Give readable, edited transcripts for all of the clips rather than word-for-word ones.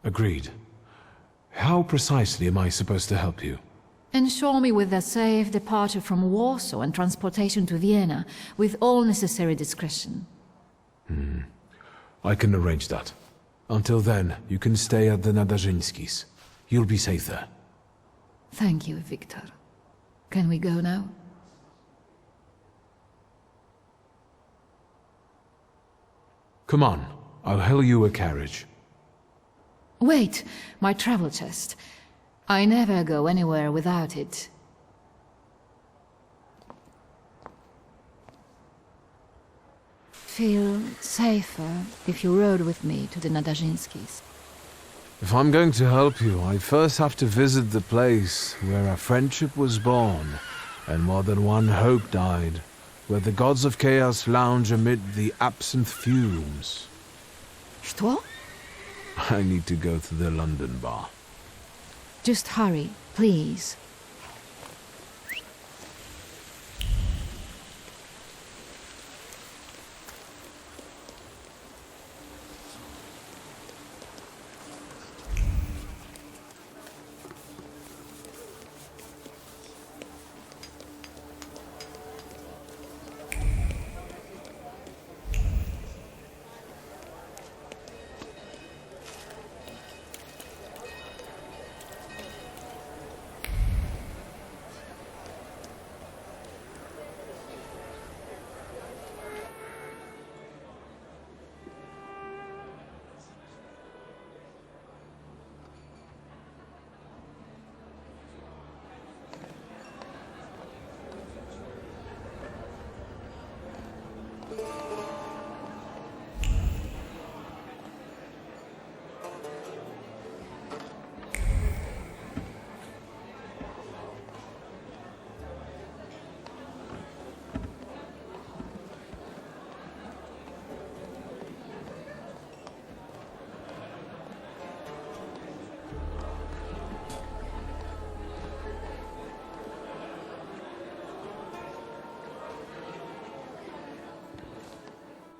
Agreed. How precisely am I supposed to help you? Ensure me with a safe departure from Warsaw and transportation to Vienna, with all necessary discretion. I can arrange that. Until then, you can stay at the Nadarzyńskis. You'll be safe there. Thank you, Wiktor. Can we go now? Come on, I'll hail you a carriage. Wait, my travel chest. I never go anywhere without it. Feel safer if you rode with me to the Nadarzyńskis. If I'm going to help you, I first have to visit the place where a friendship was born, and more than one hope died, where the gods of chaos lounge amid the absinthe fumes. Что? I need to go to the London bar. Just hurry, please.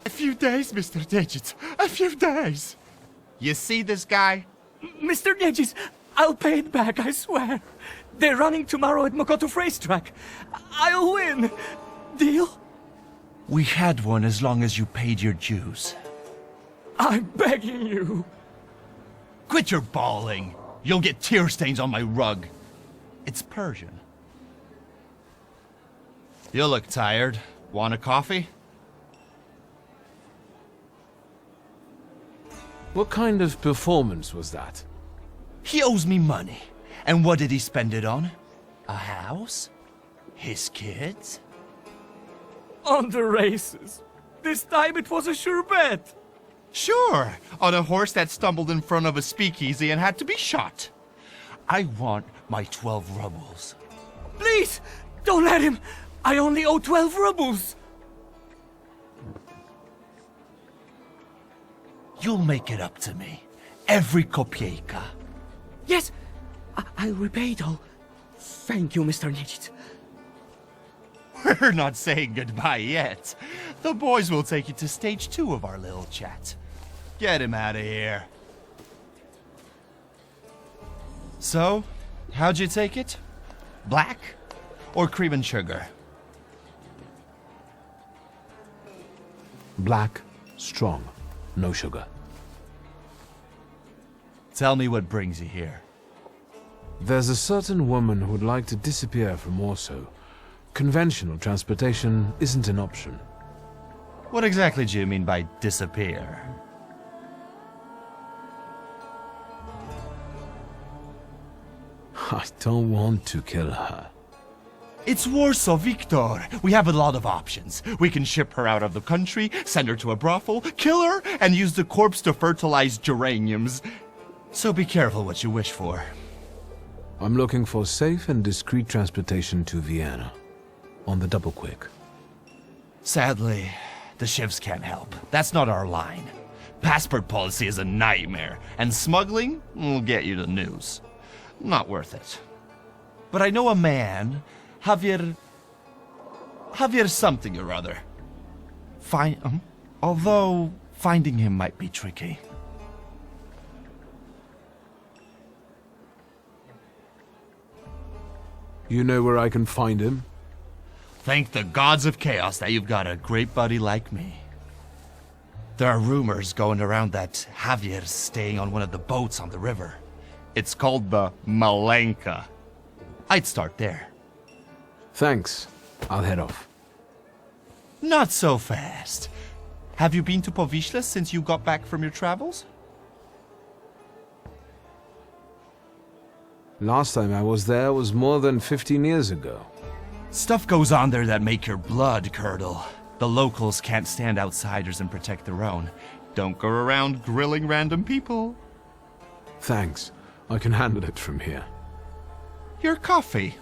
A few days, Mr. Digits. A few days. You see this guy? Mr. Nedges, I'll pay it back, I swear. They're running tomorrow at Mokotów racetrack. I'll win. Deal? We had one as long as you paid your dues. I'm begging you. Quit your bawling. You'll get tear stains on my rug. It's Persian. You look tired. Want a coffee? What kind of performance was that? He owes me money. And what did he spend it on? A house? His kids? On the races. This time it was a sure bet. Sure, on a horse that stumbled in front of a speakeasy and had to be shot. I want my 12 rubles. Please, don't let him. I only owe 12 rubles. You'll make it up to me. Every kopieka. Yes, I'll repay it all. Thank you, Mr. Nedges. We're not saying goodbye yet. The boys will take you to stage 2 of our little chat. Get him out of here. So, how'd you take it? Black or cream and sugar? Black, strong, no sugar. Tell me what brings you here. There's a certain woman who would like to disappear from Warsaw. Conventional transportation isn't an option. What exactly do you mean by disappear? I don't want to kill her. It's Warsaw, Wiktor. We have a lot of options. We can ship her out of the country, send her to a brothel, kill her, and use the corpse to fertilize geraniums. So be careful what you wish for. I'm looking for safe and discreet transportation to Vienna. On the double quick. Sadly, the shivs can't help. That's not our line. Passport policy is a nightmare, and smuggling will get you the news. Not worth it. But I know a man, Javier something or other. Although finding him might be tricky. You know where I can find him? Thank the gods of chaos that you've got a great buddy like me. There are rumors going around that Javier's staying on one of the boats on the river. It's called the Malenka. I'd start there. Thanks. I'll head off. Not so fast. Have you been to Povishla since you got back from your travels? Last time I was there was more than 15 years ago. Stuff goes on there that make your blood curdle. The locals can't stand outsiders and protect their own. Don't go around grilling random people. Thanks. I can handle it from here. Your coffee.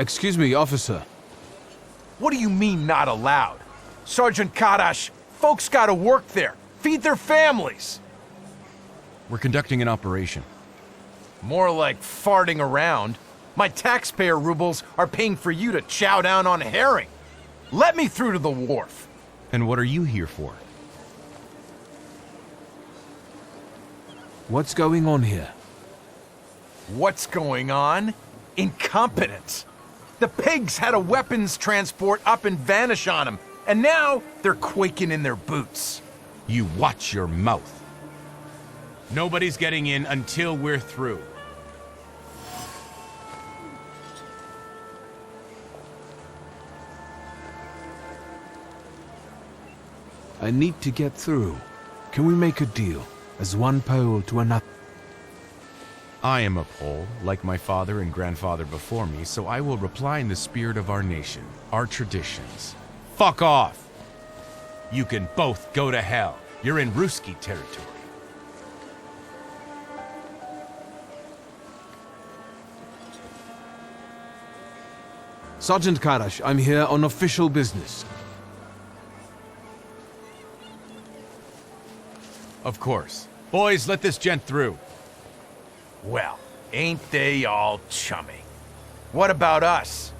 Excuse me, officer. What do you mean, not allowed? Sergeant Kadash, folks gotta work there, feed their families. We're conducting an operation. More like farting around. My taxpayer rubles are paying for you to chow down on herring. Let me through to the wharf. And what are you here for? What's going on here? What's going on? Incompetence. The pigs had a weapons transport up and vanish on them, and now they're quaking in their boots. You watch your mouth. Nobody's getting in until we're through. I need to get through. Can we make a deal? As one pole to another? I am a Pole, like my father and grandfather before me, so I will reply in the spirit of our nation, our traditions. Fuck off! You can both go to hell. You're in Ruski territory. Sergeant Karash, I'm here on official business. Of course. Boys, let this gent through. Well, ain't they all chummy? What about us?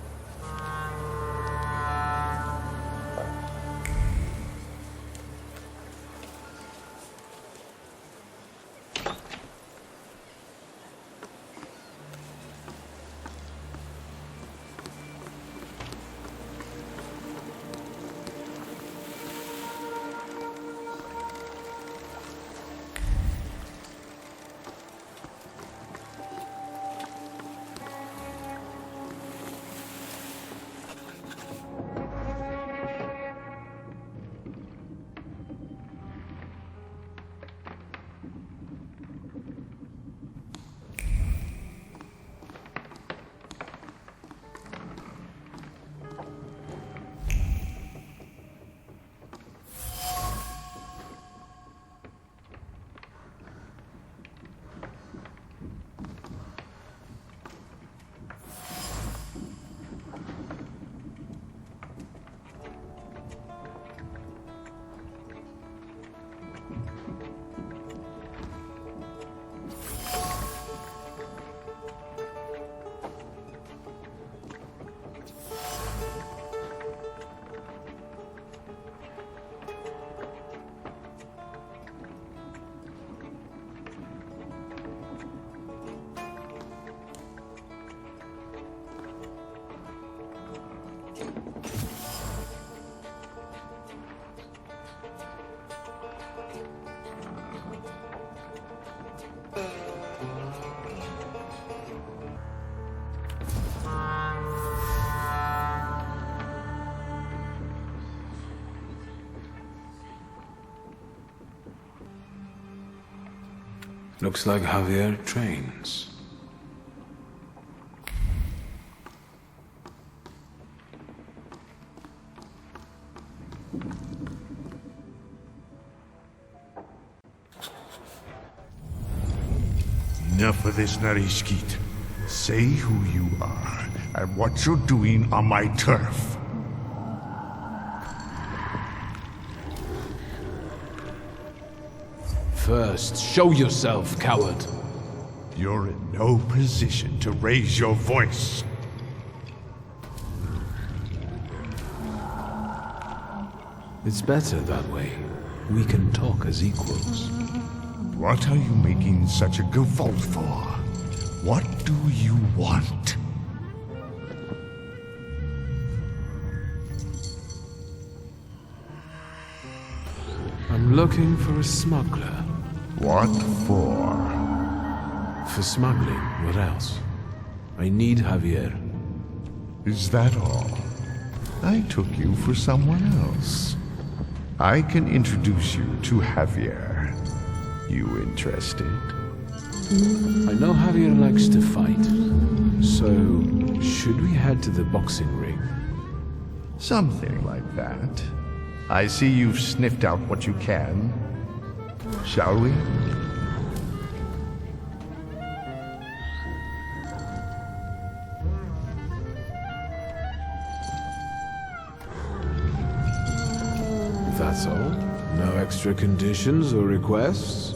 Looks like Javier trains. Enough of this, Narishkit. Say who you are and what you're doing on my turf. First, show yourself, coward. You're in no position to raise your voice. It's better that way. We can talk as equals. What are you making such a gavolt for? What do you want? I'm looking for a smuggler. What for? For smuggling, what else? I need Javier. Is that all? I took you for someone else. I can introduce you to Javier. You interested? I know Javier likes to fight. So, should we head to the boxing ring? Something like that. I see you've sniffed out what you can. Shall we? That's all? No extra conditions or requests?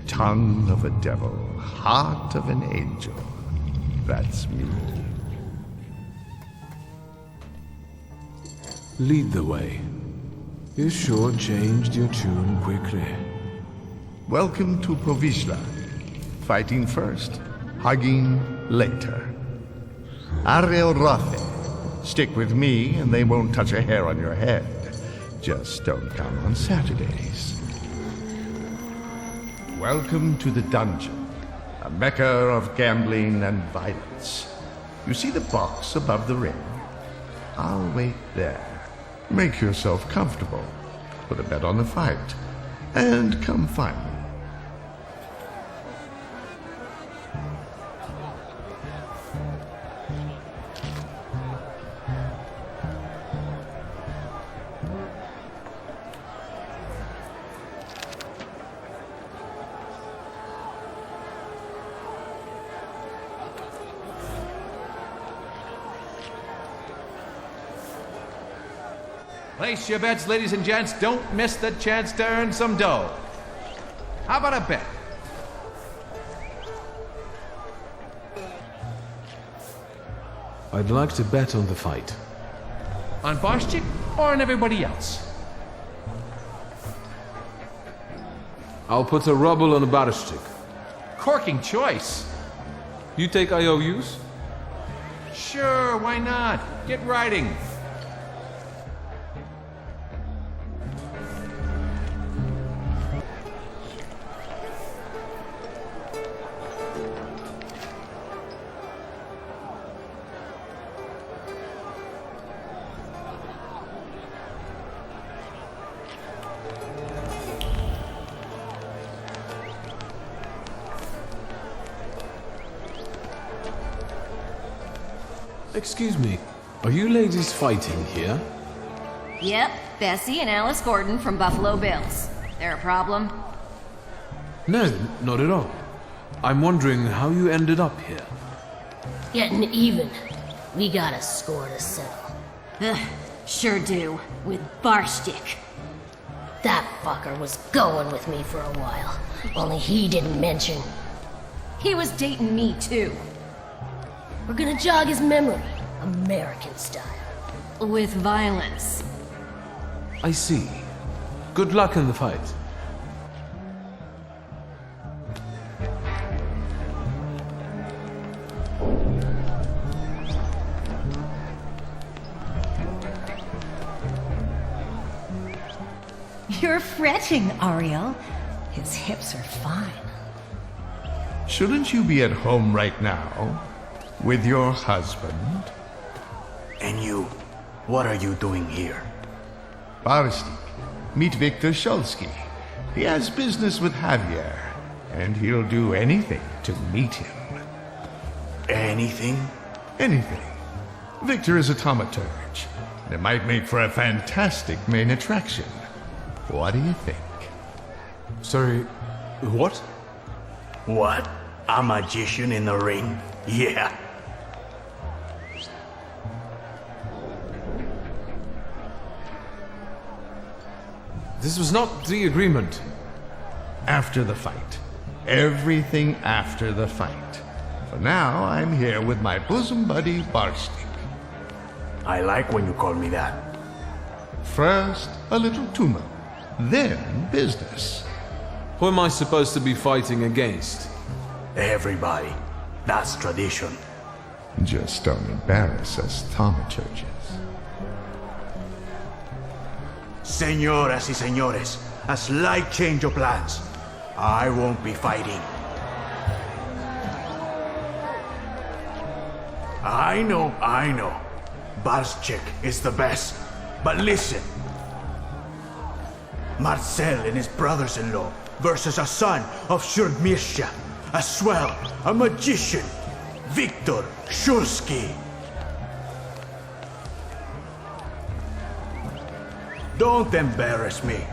Tongue of a devil, heart of an angel. That's me. Lead the way. You sure changed your tune quickly. Welcome to Provisla. Fighting first, hugging later. Ariel Rothe. Stick with me and they won't touch a hair on your head. Just don't come on Saturdays. Welcome to the dungeon, a mecca of gambling and violence. You see the box above the ring? I'll wait there. Make yourself comfortable. Put a bet on the fight. And come find me. Place your bets, ladies and gents. Don't miss the chance to earn some dough. How about a bet? I'd like to bet on the fight. On Boschik or on everybody else? I'll put a ruble on a Barishtik. Corking choice. You take IOUs? Sure, why not? Get riding. Excuse me, are you ladies fighting here? Yep, Bessie and Alice Gordon from Buffalo Bills. There a problem? No, not at all. I'm wondering how you ended up here. Getting even. We got a score to settle. Ugh, sure do. With Barshtik. That fucker was going with me for a while. Only he didn't mention. He was dating me, too. We're gonna jog his memory, American style. With violence. I see. Good luck in the fight. You're fretting, Ariel. His hips are fine. Shouldn't you be at home right now? With your husband? And you, what are you doing here? Barstik, meet Wiktor Szulski. He has business with Javier. and he'll do anything to meet him. Anything? Anything. Wiktor is a thaumaturge, and it might make for a fantastic main attraction. What do you think? Sorry, what? What? A magician in the ring? Yeah. This was not the agreement. After the fight. Everything after the fight. For now, I'm here with my bosom buddy, Barstik. I like when you call me that. First, a little tumult. Then, business. Who am I supposed to be fighting against? Everybody. That's tradition. Just don't embarrass us thaumaturges. Señoras y señores, a slight change of plans. I won't be fighting. I know. Barstik is the best. But listen. Marcel and his brothers-in-law versus a son of Shurgmirsha, a swell, a magician, Wiktor Szulski. Don't embarrass me.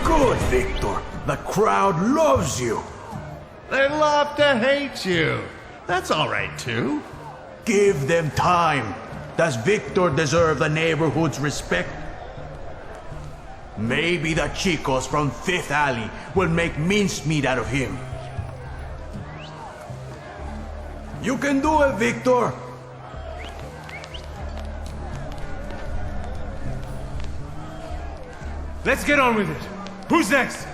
Good, Wiktor. The crowd loves you. They love to hate you. That's all right, too. Give them time. Does Wiktor deserve the neighborhood's respect? Maybe the chicos from Fifth Alley will make mincemeat out of him. You can do it, Wiktor. Let's get on with it. Who's next?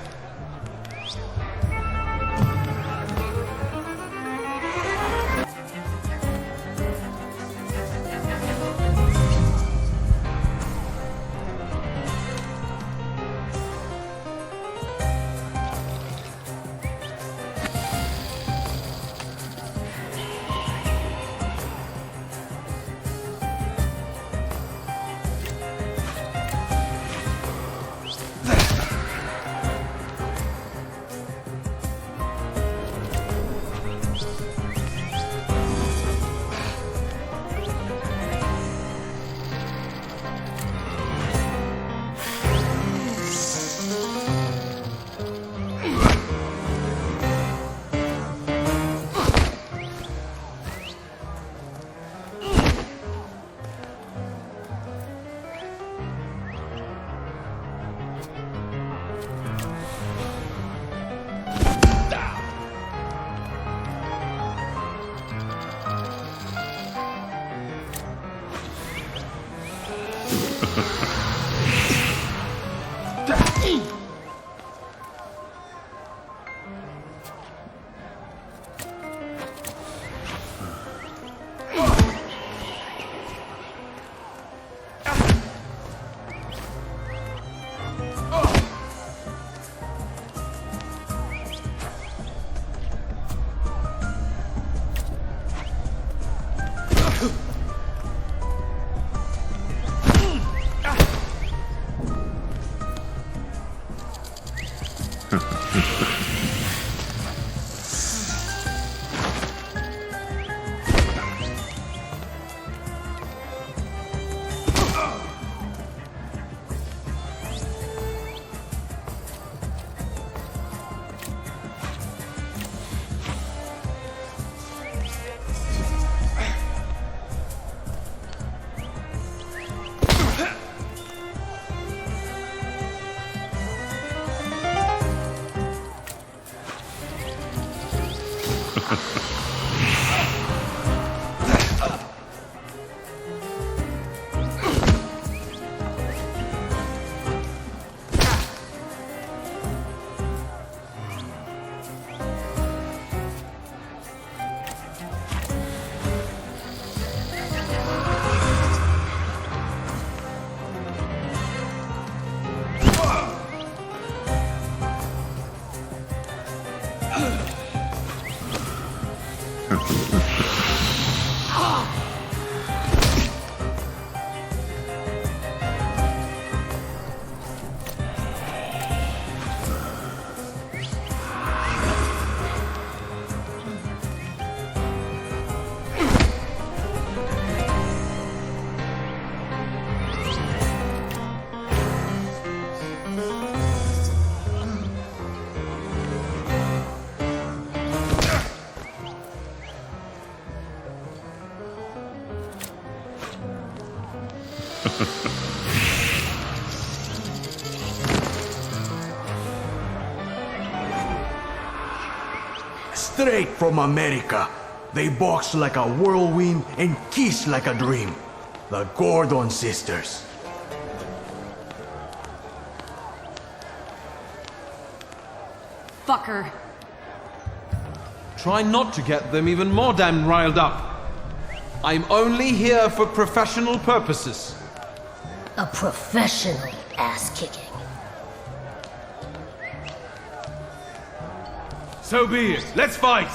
Straight from America. They box like a whirlwind and kiss like a dream. The Gordon sisters. Fucker. Try not to get them even more damn riled up. I'm only here for professional purposes. A professional ass-kicking. So be it. Let's fight!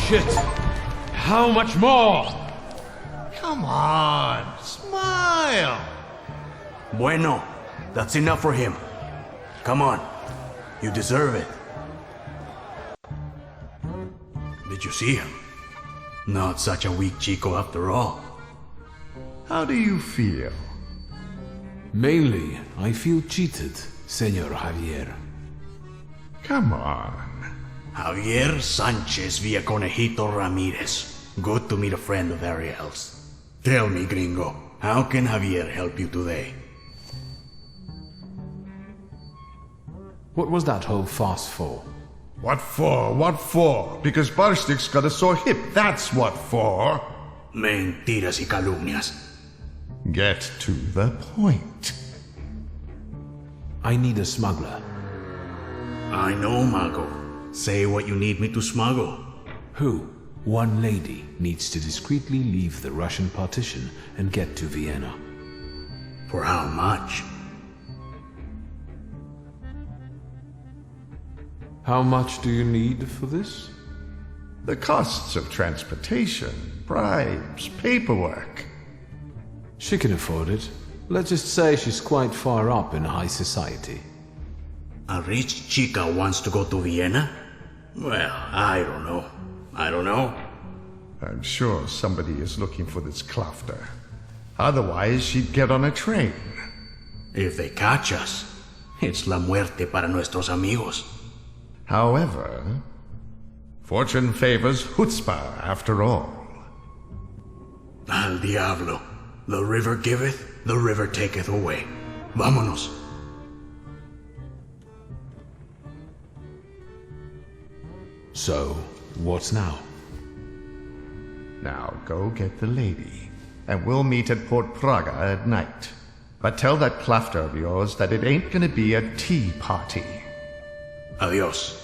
Shit! How much more? Come on, smile. Bueno, that's enough for him. Come on, you deserve it. Did you see him? Not such a weak chico after all. How do you feel? Mainly, I feel cheated, Senor Javier. Come on. Javier Sanchez Villaconejito Ramirez. Good to meet a friend of Ariel's. Tell me, gringo, how can Javier help you today? What was that whole fuss for? What for? What for? Because Barstik's got a sore hip, that's what for. Mentiras y calumnias. Get to the point. I need a smuggler. I know, Mago. Say what you need me to smuggle. Who? One lady needs to discreetly leave the Russian partition and get to Vienna. For how much? How much do you need for this? The costs of transportation, bribes, paperwork. She can afford it. Let's just say she's quite far up in high society. A rich chica wants to go to Vienna? Well, I don't know. I'm sure somebody is looking for this Klafter. Otherwise, she'd get on a train. If they catch us, it's la muerte para nuestros amigos. However, fortune favors chutzpah after all. Al diablo. The river giveth, the river taketh away. Vámonos. So, what's now? Now go get the lady, and we'll meet at Port Praga at night. But tell that Klafter of yours that it ain't gonna be a tea party. Adios.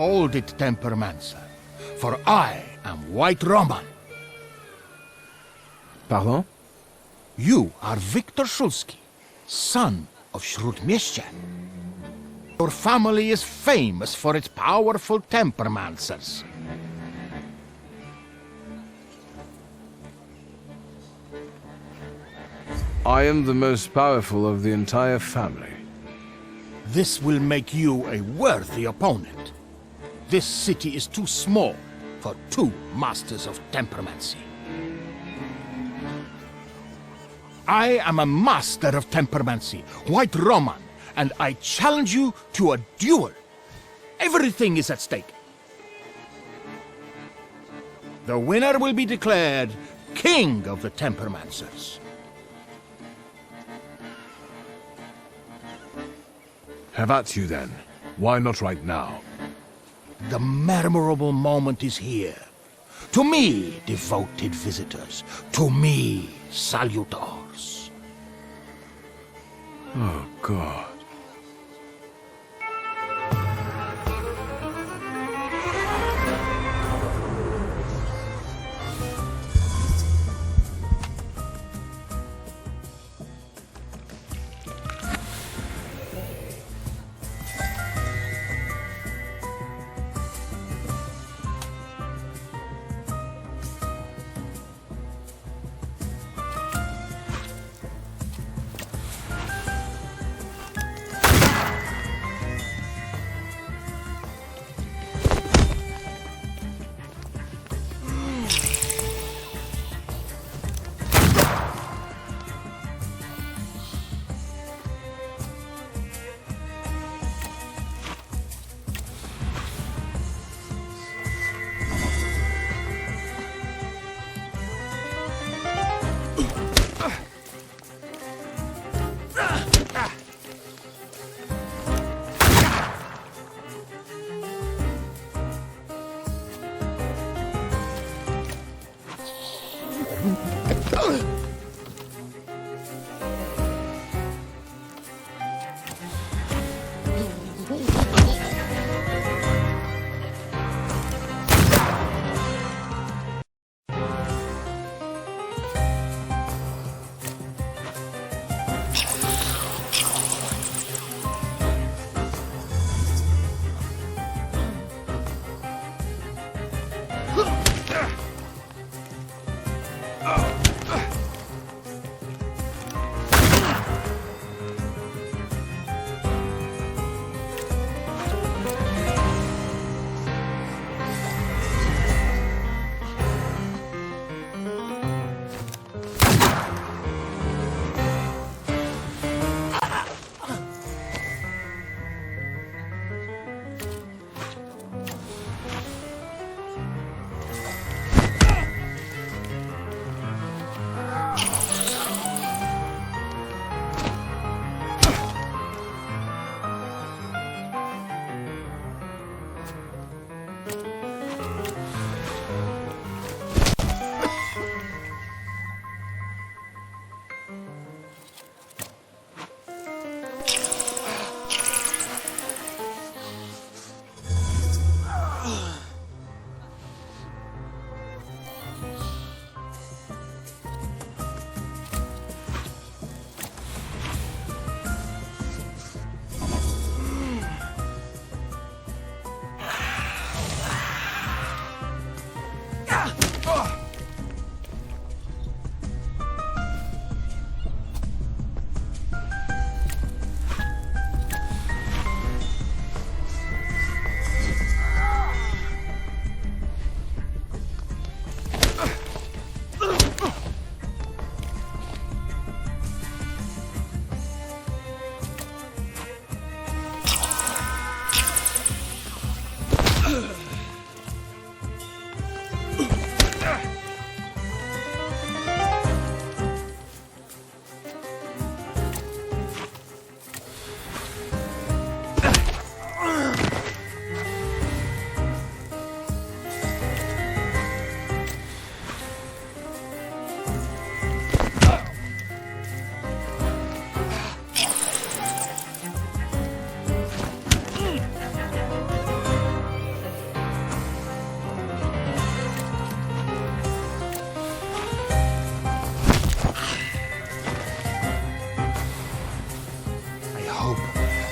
Hold it, Tempermancer, for I am White Roman. Pardon? You are Wiktor Szulski, son of Śródmieścia. Your family is famous for its powerful Tempermancers. I am the most powerful of the entire family. This will make you a worthy opponent. This city is too small for two masters of temperamency. I am a master of temperamency, White Roman, and I challenge you to a duel. Everything is at stake. The winner will be declared King of the Temperamancers. Have at you then. Why not right now? The memorable moment is here. To me, devoted visitors. To me, salutors. Oh, God.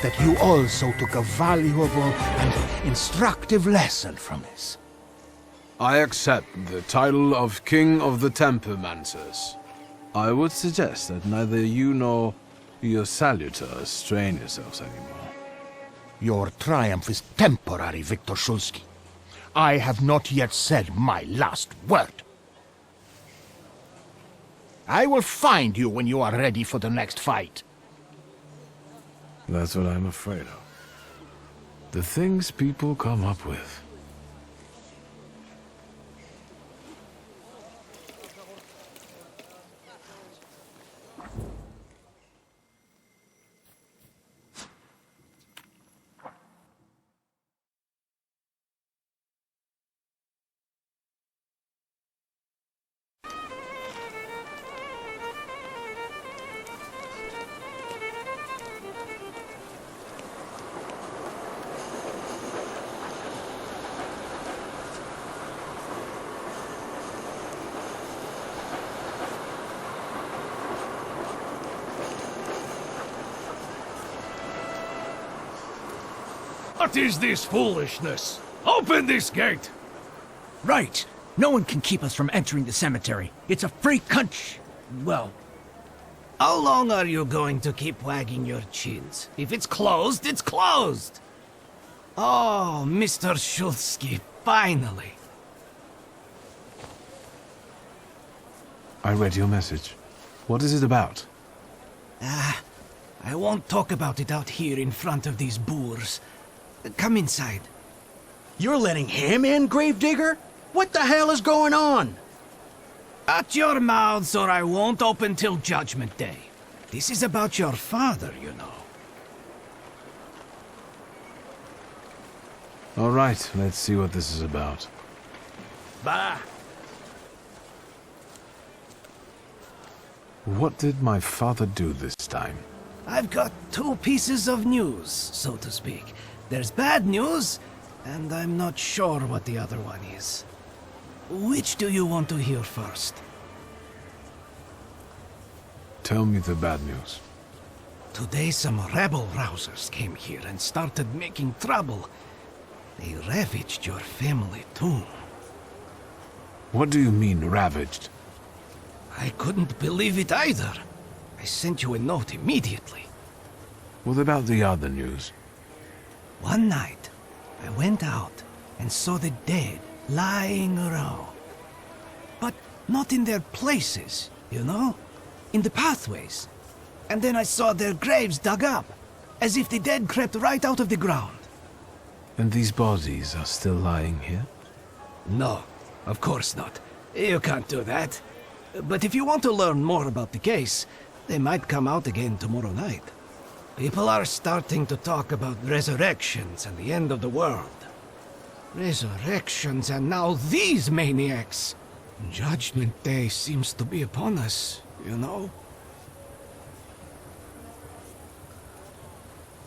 that you also took a valuable and instructive lesson from this. I accept the title of King of the Tempermancers. I would suggest that neither you nor your salutors strain yourselves anymore. Your triumph is temporary, Wiktor Szulski. I have not yet said my last word. I will find you when you are ready for the next fight. That's what I'm afraid of. The things people come up with. What is this foolishness? Open this gate! Right. No one can keep us from entering the cemetery. It's a free well... How long are you going to keep wagging your chins? If it's closed, it's closed! Oh, Mr. Szulski, finally. I read your message. What is it about? I won't talk about it out here in front of these boors. Come inside. You're letting him in, Gravedigger? What the hell is going on? Shut your mouths or I won't open till Judgment Day. This is about your father, you know. All right, let's see what this is about. Bah! What did my father do this time? I've got two pieces of news, so to speak. There's bad news, and I'm not sure what the other one is. Which do you want to hear first? Tell me the bad news. Today some rebel rousers came here and started making trouble. They ravaged your family tomb. What do you mean, ravaged? I couldn't believe it either. I sent you a note immediately. What about the other news? One night, I went out and saw the dead lying around. But not in their places, you know? In the pathways. And then I saw their graves dug up, as if the dead crept right out of the ground. And these bodies are still lying here? No, of course not. You can't do that. But if you want to learn more about the case, they might come out again tomorrow night. People are starting to talk about resurrections and the end of the world. Resurrections and now these maniacs. Judgment Day seems to be upon us, you know?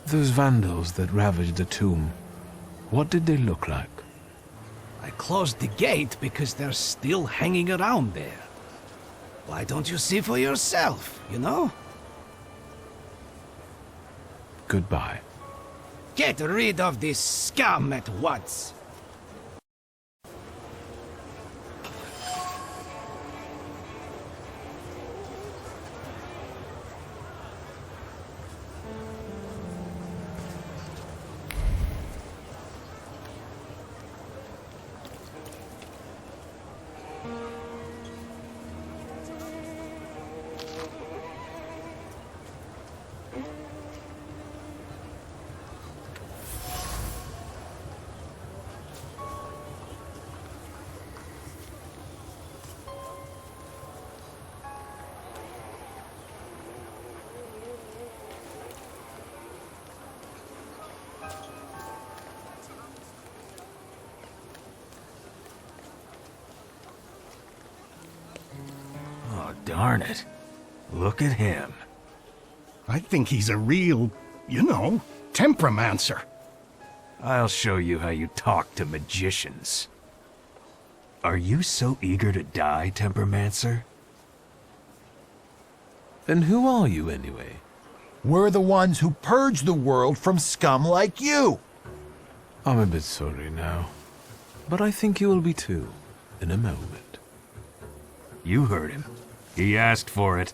Those vandals that ravaged the tomb, what did they look like? I closed the gate because they're still hanging around there. Why don't you see for yourself, you know? Goodbye. Get rid of this scum at once. Darn it. Look at him. I think he's a real, tempermancer. I'll show you how you talk to magicians. Are you so eager to die, Tempermancer? Then who are you, anyway? We're the ones who purged the world from scum like you. I'm a bit sorry now. But I think you will be too, in a moment. You heard him. He asked for it.